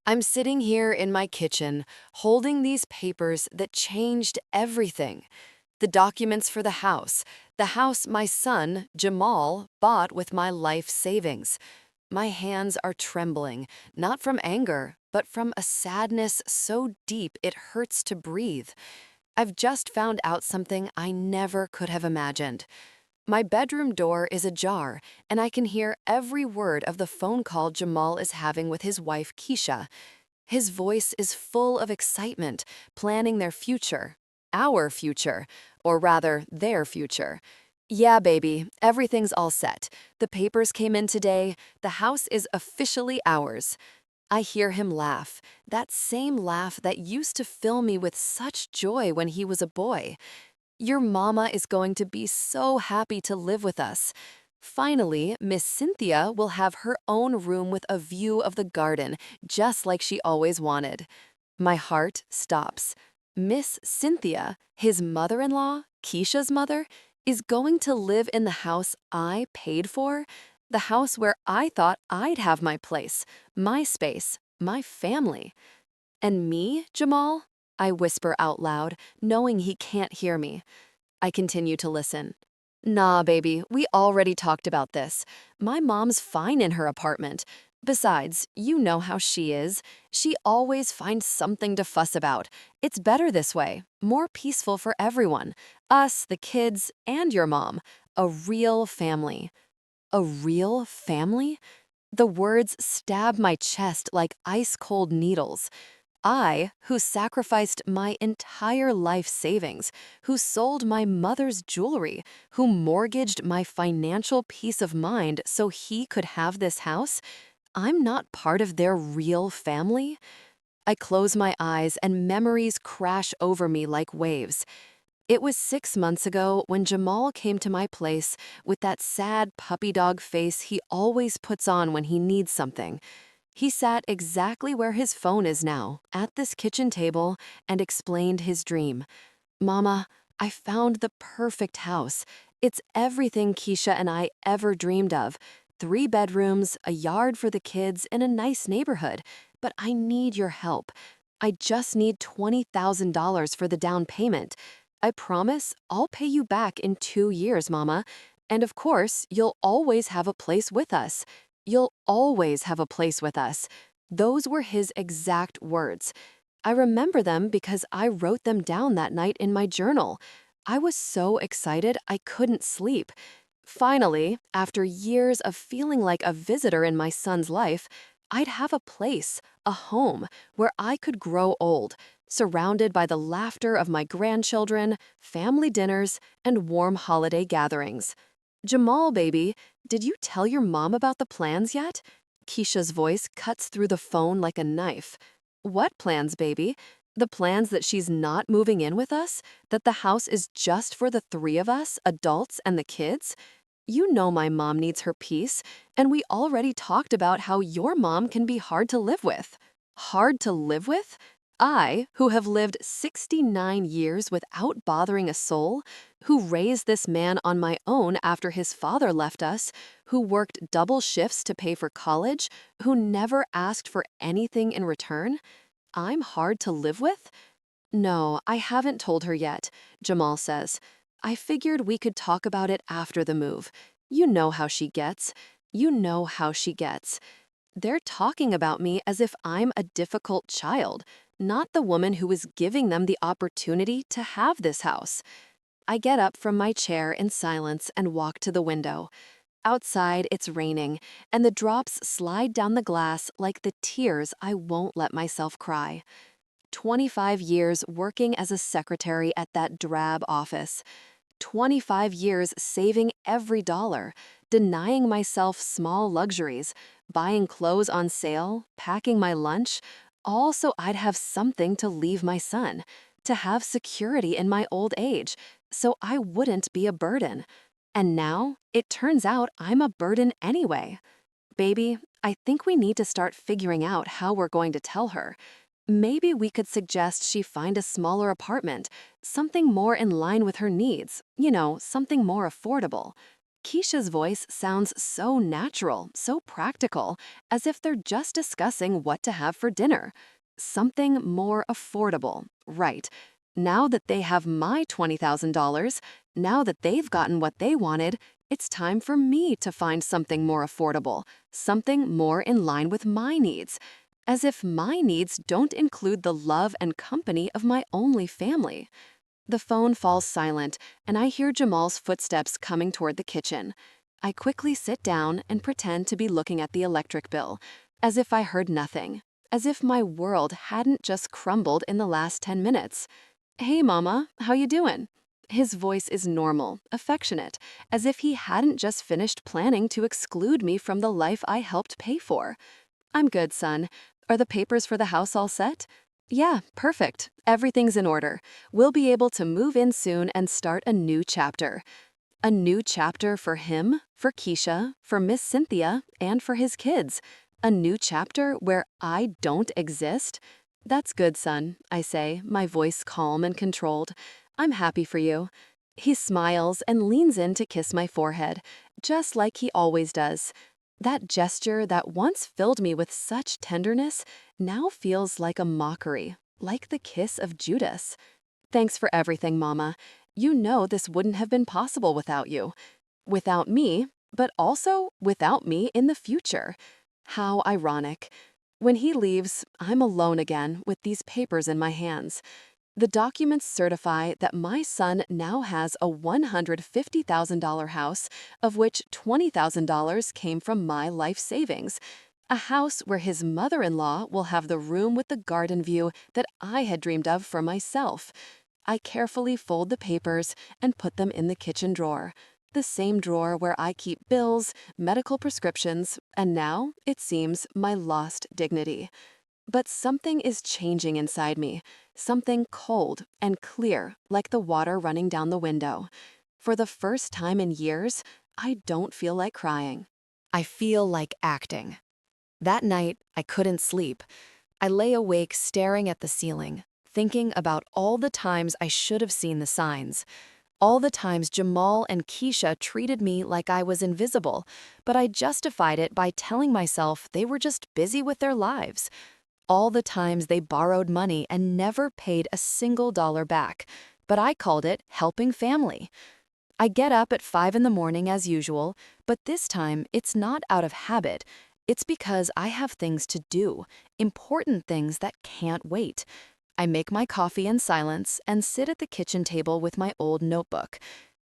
I'm sitting here in my kitchen, holding these papers that changed everything. The documents for the house my son, Jamal, bought with my life savings. My hands are trembling, not from anger, but from a sadness so deep it hurts to breathe. I've just found out something I never could have imagined. My bedroom door is ajar, and I can hear every word of the phone call Jamal is having with his wife, Keisha. His voice is full of excitement, planning their future. Our future, or rather, their future. Yeah, baby, everything's all set. The papers came in today. The house is officially ours. I hear him laugh, that same laugh that used to fill me with such joy when he was a boy. Your mama is going to be so happy to live with us. Finally, Miss Cynthia will have her own room with a view of the garden, just like she always wanted. My heart stops. Miss Cynthia, his mother-in-law, Keisha's mother, is going to live in the house I paid for, the house where I thought I'd have my place, my space, my family. And me, Jamal? I whisper out loud, knowing he can't hear me. I continue to listen. Nah, baby, we already talked about this. My mom's fine in her apartment. Besides, you know how she is. She always finds something to fuss about. It's better this way, more peaceful for everyone. Us, the kids, and your mom. A real family. A real family? The words stab my chest like ice-cold needles. I, who sacrificed my entire life savings, who sold my mother's jewelry, who mortgaged my financial peace of mind so he could have this house, I'm not part of their real family? I close my eyes and memories crash over me like waves. It was 6 months ago when Jamal came to my place with that sad puppy dog face he always puts on when he needs something. He sat exactly where his phone is now, at this kitchen table, and explained his dream. Mama, I found the perfect house. It's everything Keisha and I ever dreamed of. 3 bedrooms, a yard for the kids, in a nice neighborhood. But I need your help. I just need $20,000 for the down payment. I promise I'll pay you back in 2 years, Mama. And of course, you'll always have a place with us. You'll always have a place with us. Those were his exact words. I remember them because I wrote them down that night in my journal. I was so excited I couldn't sleep. Finally, after years of feeling like a visitor in my son's life, I'd have a place, a home, where I could grow old, surrounded by the laughter of my grandchildren, family dinners, and warm holiday gatherings. Jamal, baby, did you tell your mom about the plans yet? Keisha's voice cuts through the phone like a knife. What plans, baby? The plans that she's not moving in with us? That the house is just for the 3 of us, adults and the kids? You know my mom needs her peace, and we already talked about how your mom can be hard to live with. Hard to live with? I, who have lived 69 years without bothering a soul, who raised this man on my own after his father left us, who worked double shifts to pay for college, who never asked for anything in return? I'm hard to live with? No, I haven't told her yet, Jamal says. I figured we could talk about it after the move. You know how she gets. You know how she gets. They're talking about me as if I'm a difficult child, not the woman who was giving them the opportunity to have this house. I get up from my chair in silence and walk to the window. Outside, it's raining, and the drops slide down the glass like the tears I won't let myself cry. 25 years working as a secretary at that drab office. 25 years saving every dollar, denying myself small luxuries, buying clothes on sale, packing my lunch, all so I'd have something to leave my son, to have security in my old age, so I wouldn't be a burden. And now, it turns out I'm a burden anyway. Baby, I think we need to start figuring out how we're going to tell her. Maybe we could suggest she find a smaller apartment, something more in line with her needs, something more affordable. Keisha's voice sounds so natural, so practical, as if they're just discussing what to have for dinner. Something more affordable, right? Now that they have my $20,000, now that they've gotten what they wanted, it's time for me to find something more affordable, something more in line with my needs. As if my needs don't include the love and company of my only family. The phone falls silent, and I hear Jamal's footsteps coming toward the kitchen. I quickly sit down and pretend to be looking at the electric bill, as if I heard nothing, as if my world hadn't just crumbled in the last 10 minutes. "Hey, Mama, how you doing?" His voice is normal, affectionate, as if he hadn't just finished planning to exclude me from the life I helped pay for. "I'm good, son. Are the papers for the house all set?" "Yeah, perfect. Everything's in order. We'll be able to move in soon and start a new chapter." A new chapter for him, for Keisha, for Miss Cynthia, and for his kids. A new chapter where I don't exist? "That's good, son," I say, my voice calm and controlled. "I'm happy for you." He smiles and leans in to kiss my forehead, just like he always does. That gesture that once filled me with such tenderness now feels like a mockery, like the kiss of Judas. "Thanks for everything, Mama. You know this wouldn't have been possible without you. Without me, but also without me in the future." How ironic. When he leaves, I'm alone again with these papers in my hands. The documents certify that my son now has a $150,000 house, of which $20,000 came from my life savings. A house where his mother-in-law will have the room with the garden view that I had dreamed of for myself. I carefully fold the papers and put them in the kitchen drawer, the same drawer where I keep bills, medical prescriptions, and now, it seems, my lost dignity. But something is changing inside me, something cold and clear, like the water running down the window. For the first time in years, I don't feel like crying. I feel like acting. That night, I couldn't sleep. I lay awake staring at the ceiling, thinking about all the times I should have seen the signs. All the times Jamal and Keisha treated me like I was invisible, but I justified it by telling myself they were just busy with their lives. All the times they borrowed money and never paid a single dollar back, but I called it helping family. I get up at 5 in the morning as usual, but this time it's not out of habit. It's because I have things to do, important things that can't wait. I make my coffee in silence and sit at the kitchen table with my old notebook.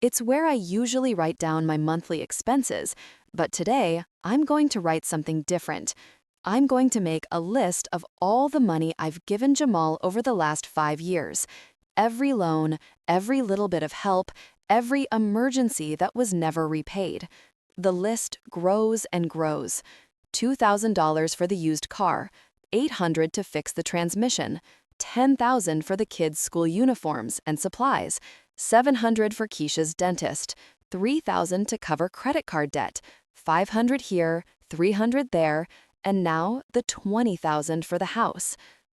It's where I usually write down my monthly expenses, but today I'm going to write something different. I'm going to make a list of all the money I've given Jamal over the last 5 years. Every loan, every little bit of help, every emergency that was never repaid. The list grows and grows. $2,000 for the used car, $800 to fix the transmission, $10,000 for the kids' school uniforms and supplies, $700 for Keisha's dentist, $3,000 to cover credit card debt, $500 here, $300 there, and now the $20,000 for the house.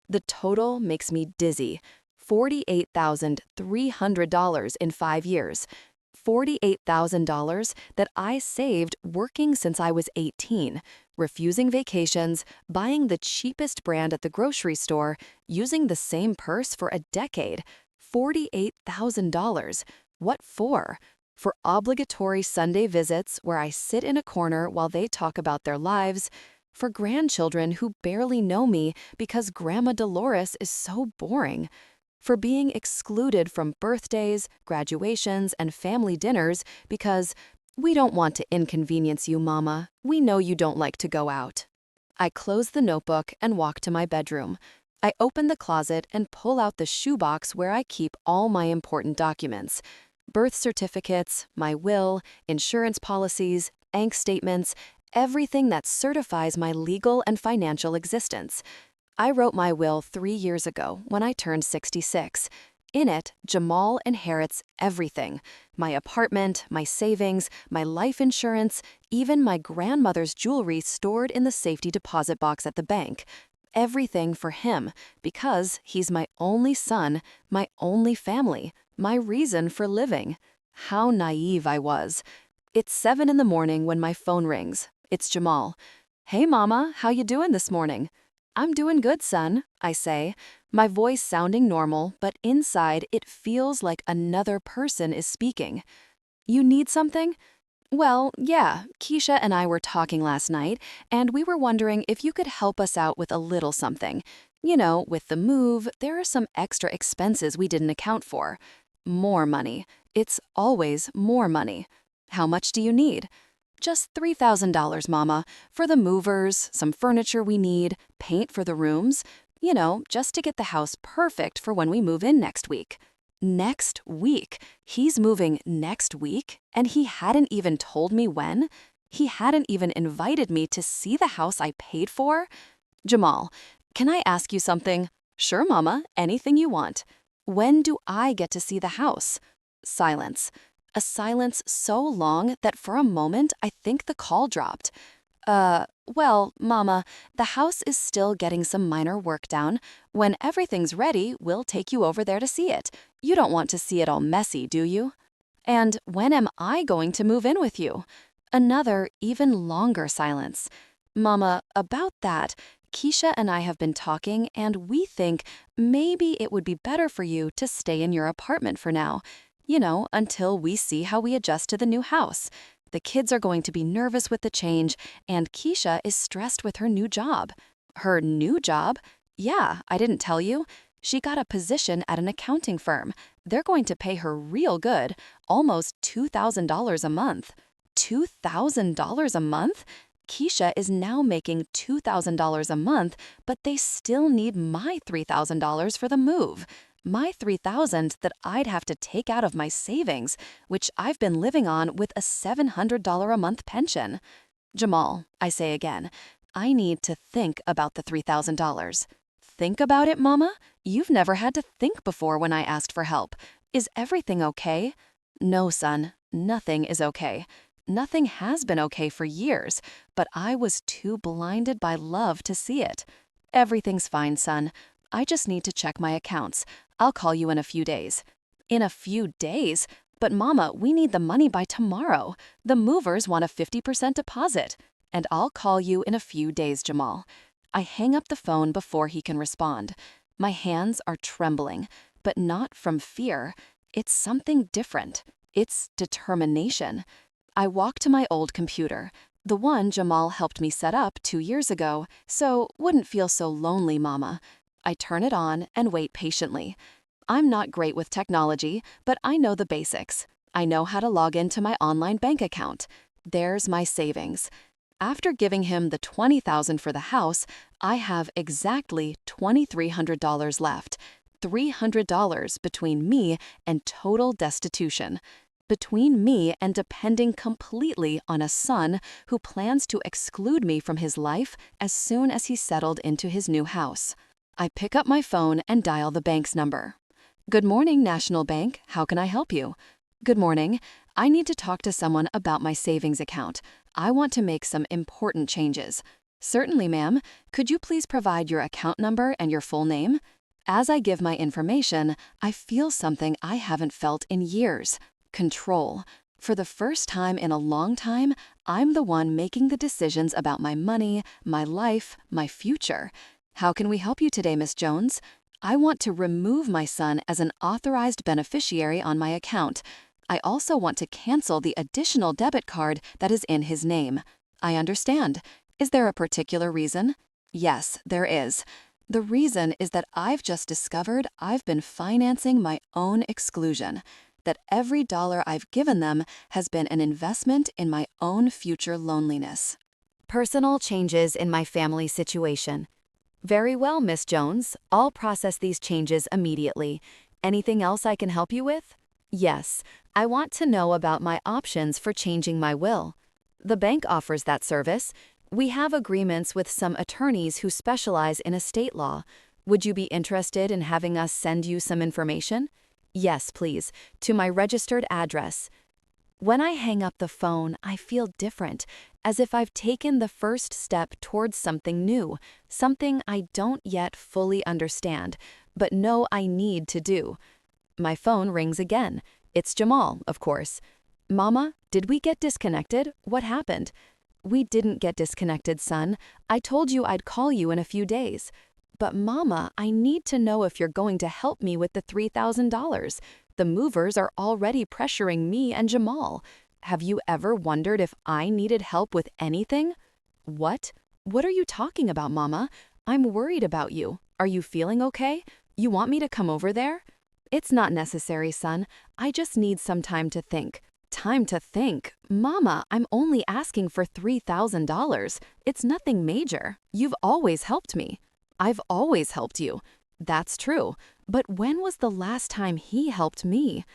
The total makes me dizzy. $48,300 in 5 years. $48,000 that I saved working since I was 18, refusing vacations, buying the cheapest brand at the grocery store, using the same purse for a decade. $48,000. What for? For obligatory Sunday visits where I sit in a corner while they talk about their lives, for grandchildren who barely know me because Grandma Dolores is so boring, for being excluded from birthdays, graduations, and family dinners because we don't want to inconvenience you, Mama. We know you don't like to go out. I close the notebook and walk to my bedroom. I open the closet and pull out the shoebox where I keep all my important documents. Birth certificates, my will, insurance policies, bank statements, everything that certifies my legal and financial existence. I wrote my will 3 years ago when I turned 66. In it, Jamal inherits everything: my apartment, my savings, my life insurance, even my grandmother's jewelry stored in the safety deposit box at the bank. Everything for him, because he's my only son, my only family, my reason for living. How naive I was. It's 7 in the morning when my phone rings. It's Jamal. Hey, Mama, how you doing this morning? I'm doing good, son, I say, my voice sounding normal, but inside it feels like another person is speaking. You need something? Well, yeah, Keisha and I were talking last night, and we were wondering if you could help us out with a little something. You know, with the move, there are some extra expenses we didn't account for. More money. It's always more money. How much do you need? Just $3,000, Mama, for the movers, some furniture we need, paint for the rooms, you know, just to get the house perfect for when we move in next week. Next week? He's moving next week? And he hadn't even told me when? He hadn't even invited me to see the house I paid for? Jamal, can I ask you something? Sure, Mama, anything you want. When do I get to see the house? Silence. A silence so long that for a moment I think the call dropped. Well, Mama, the house is still getting some minor work done. When everything's ready, we'll take you over there to see it. You don't want to see it all messy, do you? And when am I going to move in with you? Another, even longer silence. Mama, about that, Keisha and I have been talking, and we think maybe it would be better for you to stay in your apartment for now. You know, until we see how we adjust to the new house. The kids are going to be nervous with the change, and Keisha is stressed with her new job. Her new job? Yeah, I didn't tell you. She got a position at an accounting firm. They're going to pay her real good, almost $2,000 a month. $2,000 a month? Keisha is now making $2,000 a month, but they still need my $3,000 for the move. My $3,000 that I'd have to take out of my savings, which I've been living on with a $700 a month pension. Jamal, I say again, I need to think about the $3,000. Think about it, Mama? You've never had to think before when I asked for help. Is everything okay? No, son, nothing is okay. Nothing has been okay for years, but I was too blinded by love to see it. Everything's fine, son. I just need to check my accounts. I'll call you in a few days. In a few days? But Mama, we need the money by tomorrow. The movers want a 50% deposit. And I'll call you in a few days, Jamal. I hang up the phone before he can respond. My hands are trembling, but not from fear. It's something different. It's determination. I walk to my old computer, the one Jamal helped me set up 2 years ago, so wouldn't feel so lonely, Mama. I turn it on and wait patiently. I'm not great with technology, but I know the basics. I know how to log into my online bank account. There's my savings. After giving him the $20,000 for the house, I have exactly $2,300 left. $300 between me and total destitution. Between me and depending completely on a son who plans to exclude me from his life as soon as he's settled into his new house. I pick up my phone and dial the bank's number. Good morning, National Bank. How can I help you? Good morning. I need to talk to someone about my savings account. I want to make some important changes. Certainly, ma'am. Could you please provide your account number and your full name? As I give my information, I feel something I haven't felt in years. Control. For the first time in a long time, I'm the one making the decisions about my money, my life, my future. How can we help you today, Miss Jones? I want to remove my son as an authorized beneficiary on my account. I also want to cancel the additional debit card that is in his name. I understand. Is there a particular reason? Yes, there is. The reason is that I've just discovered I've been financing my own exclusion. That every dollar I've given them has been an investment in my own future loneliness. Personal changes in my family situation. Very well, Miss Jones. I'll process these changes immediately. Anything else I can help you with? Yes, I want to know about my options for changing my will. The bank offers that service. We have agreements with some attorneys who specialize in estate law. Would you be interested in having us send you some information? Yes, please, to my registered address. When I hang up the phone, I feel different, as if I've taken the first step towards something new, something I don't yet fully understand, but know I need to do. My phone rings again. It's Jamal, of course. Mama, did we get disconnected? What happened? We didn't get disconnected, son. I told you I'd call you in a few days. But Mama, I need to know if you're going to help me with the $3,000. The movers are already pressuring me and Jamal. Have you ever wondered if I needed help with anything? What? What are you talking about, Mama? I'm worried about you. Are you feeling okay? You want me to come over there? It's not necessary, son. I just need some time to think. Time to think. Mama, I'm only asking for $3,000. It's nothing major. You've always helped me. I've always helped you. That's true. But when was the last time he helped me?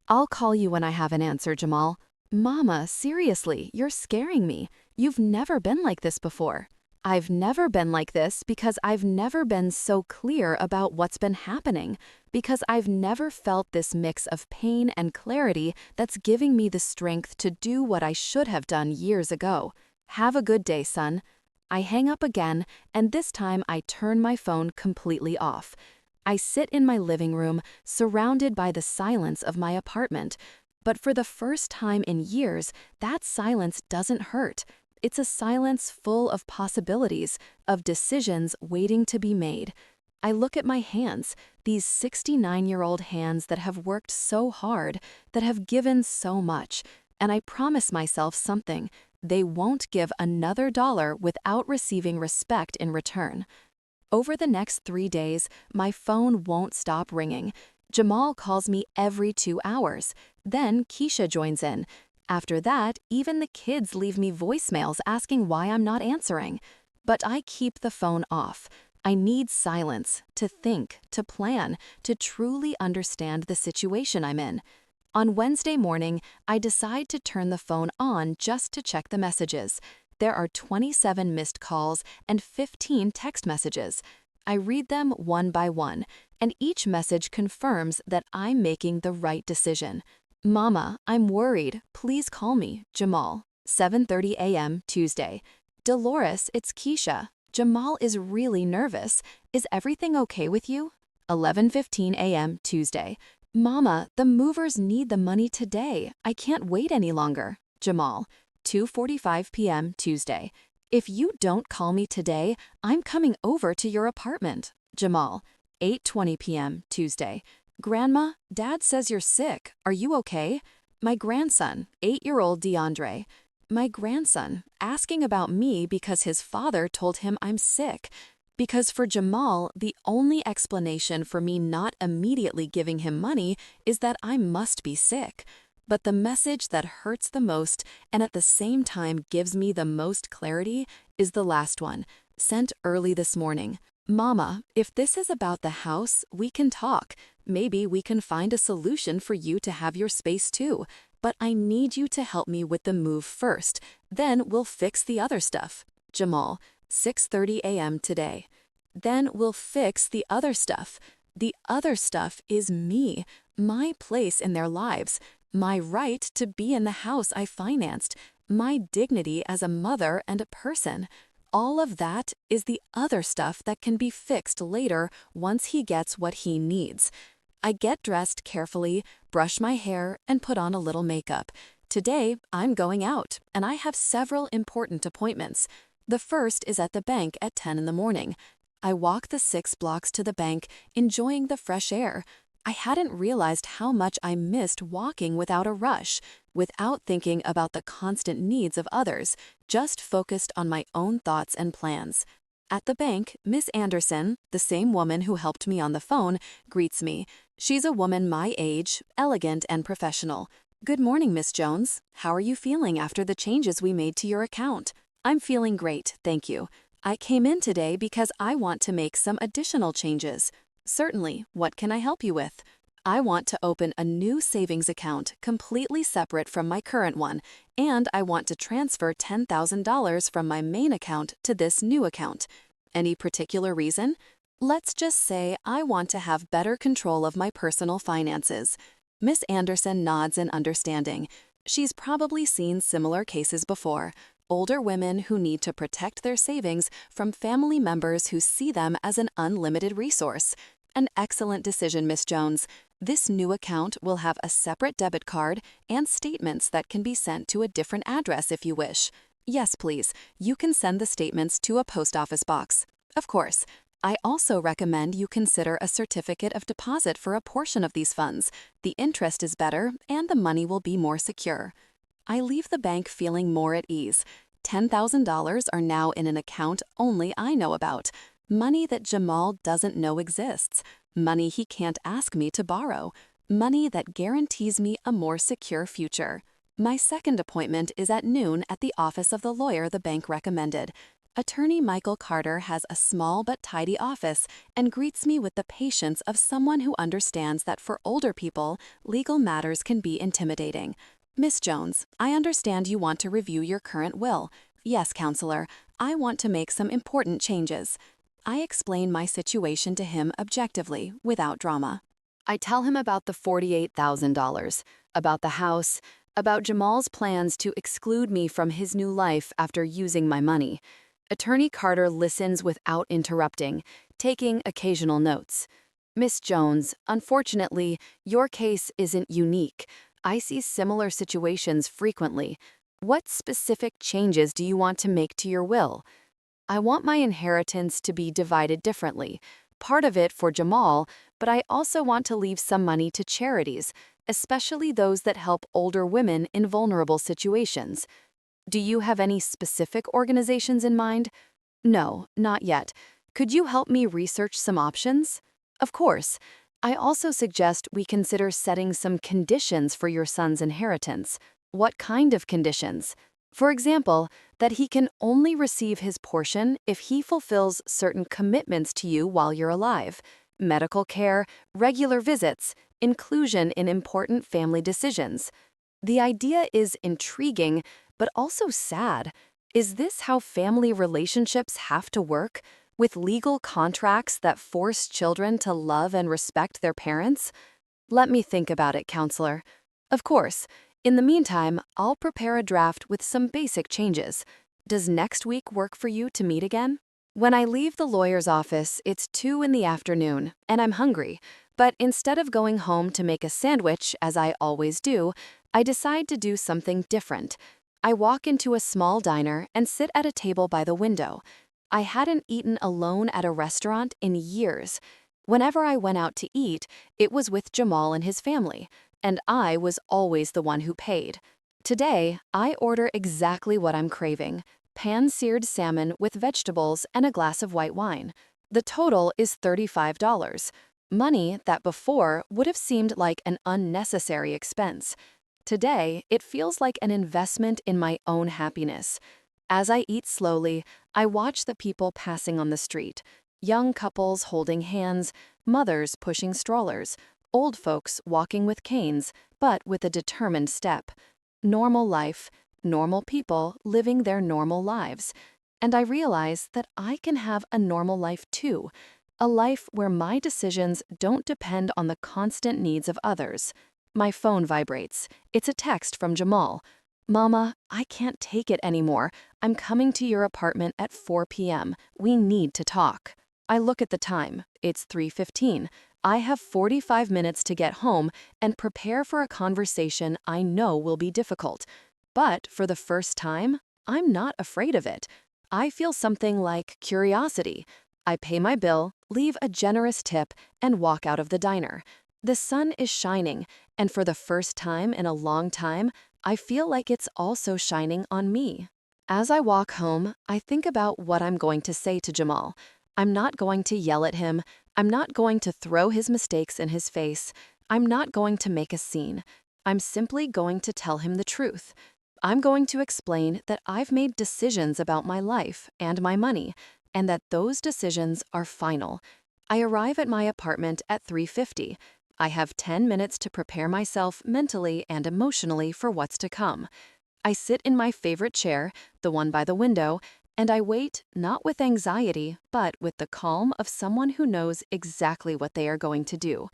I'll call you when I have an answer, Jamal. Mama, seriously, you're scaring me. You've never been like this before. I've never been like this because I've never been so clear about what's been happening, because I've never felt this mix of pain and clarity that's giving me the strength to do what I should have done years ago. Have a good day, son. I hang up again, and this time I turn my phone completely off. I sit in my living room, surrounded by the silence of my apartment. But for the first time in years, that silence doesn't hurt. It's a silence full of possibilities, of decisions waiting to be made. I look at my hands, these 69-year-old hands that have worked so hard, that have given so much, and I promise myself something. They won't give another dollar without receiving respect in return. Over the next 3 days, my phone won't stop ringing. Jamal calls me every 2 hours. Then Keisha joins in. After that, even the kids leave me voicemails asking why I'm not answering. But I keep the phone off. I need silence, to think, to plan, to truly understand the situation I'm in. On Wednesday morning, I decide to turn the phone on just to check the messages. There are 27 missed calls and 15 text messages. I read them one by one, and each message confirms that I'm making the right decision. Mama, I'm worried. Please call me. Jamal. 7:30 a.m. Tuesday. Dolores, it's Keisha. Jamal is really nervous. Is everything okay with you? 11:15 a.m. Tuesday. Mama, the movers need the money today. I can't wait any longer. Jamal. 2:45 p.m. Tuesday. If you don't call me today, I'm coming over to your apartment. Jamal. 8:20 p.m. Tuesday. Grandma, Dad says you're sick. Are you okay? My grandson, 8-year-old DeAndre. My grandson, asking about me because his father told him I'm sick. Because for Jamal, the only explanation for me not immediately giving him money is that I must be sick. But the message that hurts the most and at the same time gives me the most clarity is the last one, sent early this morning. Mama, if this is about the house, we can talk. Maybe we can find a solution for you to have your space too. But I need you to help me with the move first. Then we'll fix the other stuff. Jamal, 6:30 a.m. today. Then we'll fix the other stuff. The other stuff is me, my place in their lives, my right to be in the house I financed, my dignity as a mother and a person. All of that is the other stuff that can be fixed later once he gets what he needs. I get dressed carefully, brush my hair, and put on a little makeup. Today, I'm going out, and I have several important appointments. The first is at the bank at 10 in the morning. I walk the 6 blocks to the bank, enjoying the fresh air. I hadn't realized how much I missed walking without a rush, without thinking about the constant needs of others, just focused on my own thoughts and plans. At the bank, Miss Anderson, the same woman who helped me on the phone, greets me. She's a woman my age, elegant and professional. Good morning, Miss Jones. How are you feeling after the changes we made to your account? I'm feeling great, thank you. I came in today because I want to make some additional changes. Certainly, what can I help you with? I want to open a new savings account completely separate from my current one, and I want to transfer $10,000 from my main account to this new account. Any particular reason? Let's just say I want to have better control of my personal finances. Miss Anderson nods in understanding. She's probably seen similar cases before. Older women who need to protect their savings from family members who see them as an unlimited resource. An excellent decision, Miss Jones. This new account will have a separate debit card and statements that can be sent to a different address if you wish. Yes, please. You can send the statements to a post office box. Of course. I also recommend you consider a certificate of deposit for a portion of these funds. The interest is better and the money will be more secure. I leave the bank feeling more at ease. $10,000 are now in an account only I know about. Money that Jamal doesn't know exists. Money he can't ask me to borrow. Money that guarantees me a more secure future. My second appointment is at noon at the office of the lawyer the bank recommended. Attorney Michael Carter has a small but tidy office and greets me with the patience of someone who understands that for older people, legal matters can be intimidating. Miss Jones, I understand you want to review your current will. Yes, counselor, I want to make some important changes. I explain my situation to him objectively, without drama. I tell him about the $48,000, about the house, about Jamal's plans to exclude me from his new life after using my money. Attorney Carter listens without interrupting, taking occasional notes. Miss Jones, unfortunately, your case isn't unique. I see similar situations frequently. What specific changes do you want to make to your will? I want my inheritance to be divided differently, part of it for Jamal, but I also want to leave some money to charities, especially those that help older women in vulnerable situations. Do you have any specific organizations in mind? No, not yet. Could you help me research some options? Of course. I also suggest we consider setting some conditions for your son's inheritance. What kind of conditions? For example, that he can only receive his portion if he fulfills certain commitments to you while you're alive. Medical care, regular visits, inclusion in important family decisions. The idea is intriguing, but also sad. Is this how family relationships have to work? With legal contracts that force children to love and respect their parents? Let me think about it, counselor. Of course. In the meantime, I'll prepare a draft with some basic changes. Does next week work for you to meet again? When I leave the lawyer's office, it's 2 in the afternoon, and I'm hungry. But instead of going home to make a sandwich, as I always do, I decide to do something different. I walk into a small diner and sit at a table by the window. I hadn't eaten alone at a restaurant in years. Whenever I went out to eat, it was with Jamal and his family, and I was always the one who paid. Today, I order exactly what I'm craving: pan-seared salmon with vegetables and a glass of white wine. The total is $35, money that before would have seemed like an unnecessary expense. Today, it feels like an investment in my own happiness. As I eat slowly, I watch the people passing on the street. Young couples holding hands, mothers pushing strollers, old folks walking with canes, but with a determined step. Normal life, normal people living their normal lives. And I realize that I can have a normal life too, a life where my decisions don't depend on the constant needs of others. My phone vibrates. It's a text from Jamal. Mama, I can't take it anymore. I'm coming to your apartment at 4 p.m. We need to talk. I look at the time. It's 3:15. I have 45 minutes to get home and prepare for a conversation I know will be difficult. But for the first time, I'm not afraid of it. I feel something like curiosity. I pay my bill, leave a generous tip, and walk out of the diner. The sun is shining, and for the first time in a long time, I feel like it's also shining on me. As I walk home, I think about what I'm going to say to Jamal. I'm not going to yell at him. I'm not going to throw his mistakes in his face. I'm not going to make a scene. I'm simply going to tell him the truth. I'm going to explain that I've made decisions about my life and my money, and that those decisions are final. I arrive at my apartment at 3:50. I have 10 minutes to prepare myself mentally and emotionally for what's to come. I sit in my favorite chair, the one by the window, and I wait, not with anxiety, but with the calm of someone who knows exactly what they are going to do.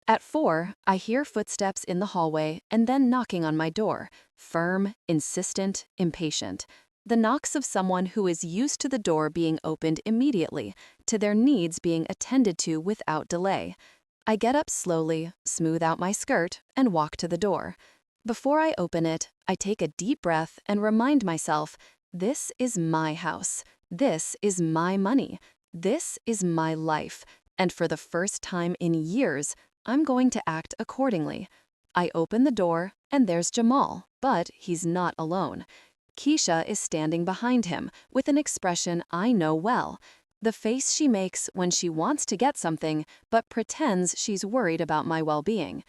At 4, I hear footsteps in the hallway and then knocking on my door, firm, insistent, impatient. The knocks of someone who is used to the door being opened immediately, to their needs being attended to without delay. I get up slowly, smooth out my skirt, and walk to the door. Before I open it, I take a deep breath and remind myself, this is my house. This is my money. This is my life. And for the first time in years, I'm going to act accordingly. I open the door, and there's Jamal, but he's not alone. Keisha is standing behind him with an expression I know well. The face she makes when she wants to get something, but pretends she's worried about my well-being.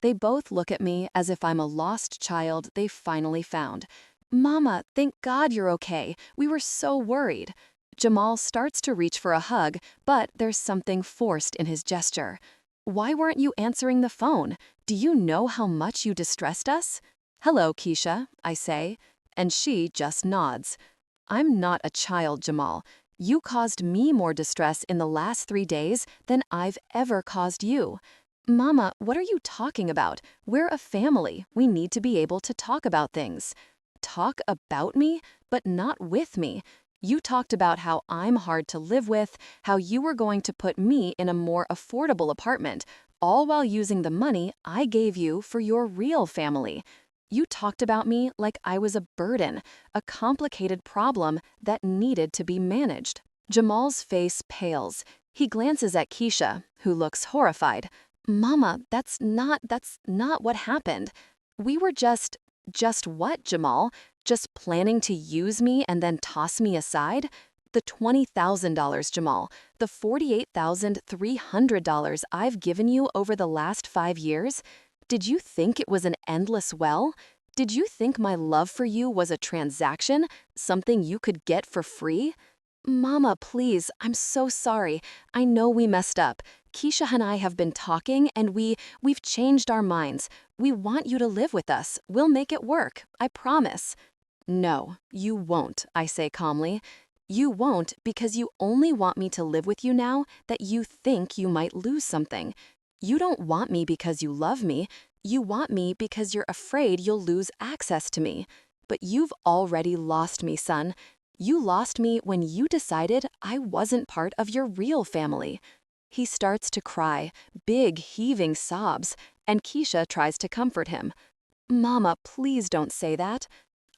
They both look at me as if I'm a lost child they finally found. Mama, thank God you're okay. We were so worried. Jamal starts to reach for a hug, but there's something forced in his gesture. Why weren't you answering the phone? Do you know how much you distressed us? Hello, Keisha, I say, and she just nods. I'm not a child, Jamal. You caused me more distress in the last 3 days than I've ever caused you. Mama, what are you talking about? We're a family. We need to be able to talk about things. Talk about me, but not with me. You talked about how I'm hard to live with, how you were going to put me in a more affordable apartment, all while using the money I gave you for your real family. You talked about me like I was a burden, a complicated problem that needed to be managed. Jamal's face pales. He glances at Keisha, who looks horrified. Mama, that's not what happened. We were just what, Jamal? Just planning to use me and then toss me aside? The $20,000, Jamal, the $48,300 I've given you over the last 5 years? Did you think it was an endless well? Did you think my love for you was a transaction, something you could get for free? Mama, please, I'm so sorry. I know we messed up. Keisha and I have been talking and we've changed our minds. We want you to live with us. We'll make it work. I promise. No, you won't, I say calmly. You won't because you only want me to live with you now that you think you might lose something. You don't want me because you love me. You want me because you're afraid you'll lose access to me. But you've already lost me, son. You lost me when you decided I wasn't part of your real family. He starts to cry, big heaving sobs, and Keisha tries to comfort him. Mama, please don't say that.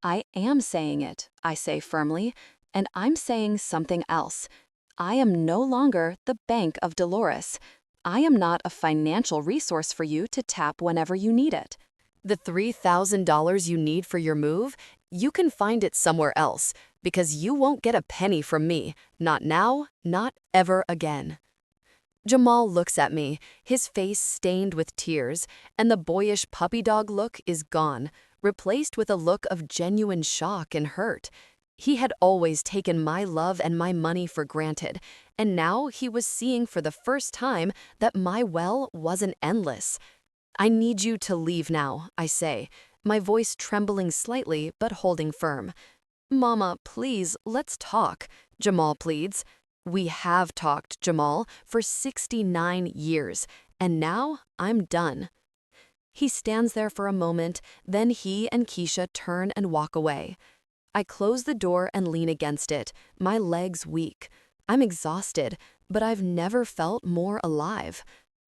I am saying it, I say firmly, and I'm saying something else. I am no longer the Bank of Dolores. I am not a financial resource for you to tap whenever you need it. The $3,000 you need for your move, you can find it somewhere else, because you won't get a penny from me, not now, not ever again. Jamal looks at me, his face stained with tears, and the boyish puppy dog look is gone, replaced with a look of genuine shock and hurt. He had always taken my love and my money for granted, and now he was seeing for the first time that my well wasn't endless. I need you to leave now, I say, my voice trembling slightly but holding firm. Mama, please, let's talk, Jamal pleads. We have talked, Jamal, for 69 years, and now I'm done. He stands there for a moment, then he and Keisha turn and walk away. I close the door and lean against it, my legs weak. I'm exhausted, but I've never felt more alive.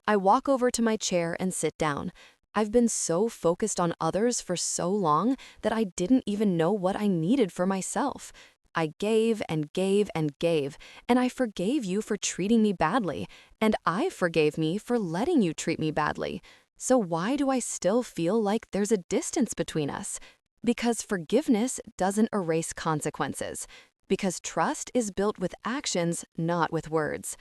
I walk over to my chair and sit down. I've been so focused on others for so long that I didn't even know what I needed for myself. I gave and gave and gave, and I forgave you for treating me badly, and I forgave me for letting you treat me badly. So why do I still feel like there's a distance between us? Because forgiveness doesn't erase consequences. Because trust is built with actions, not with words.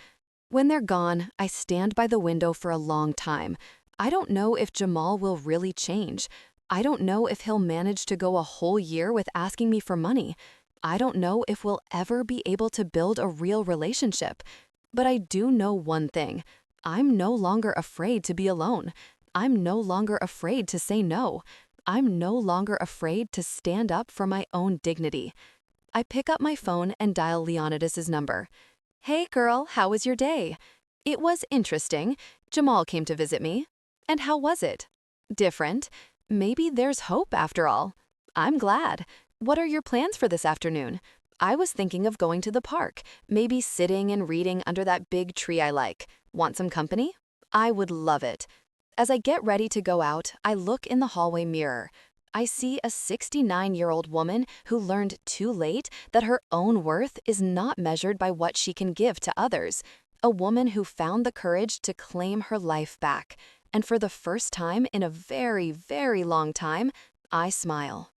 When they're gone, I stand by the window for a long time. I don't know if Jamal will really change. I don't know if he'll manage to go a whole year with asking me for money. I don't know if we'll ever be able to build a real relationship. But I do know one thing. I'm no longer afraid to be alone. I'm no longer afraid to say no. I'm no longer afraid to stand up for my own dignity. I pick up my phone and dial Leonidas's number. Hey girl, how was your day? It was interesting. Jamal came to visit me. And how was it? Different. Maybe there's hope after all. I'm glad. What are your plans for this afternoon? I was thinking of going to the park, maybe sitting and reading under that big tree I like. Want some company? I would love it. As I get ready to go out, I look in the hallway mirror. I see a 69-year-old woman who learned too late that her own worth is not measured by what she can give to others. A woman who found the courage to claim her life back. And for the first time in a very, very long time, I smile.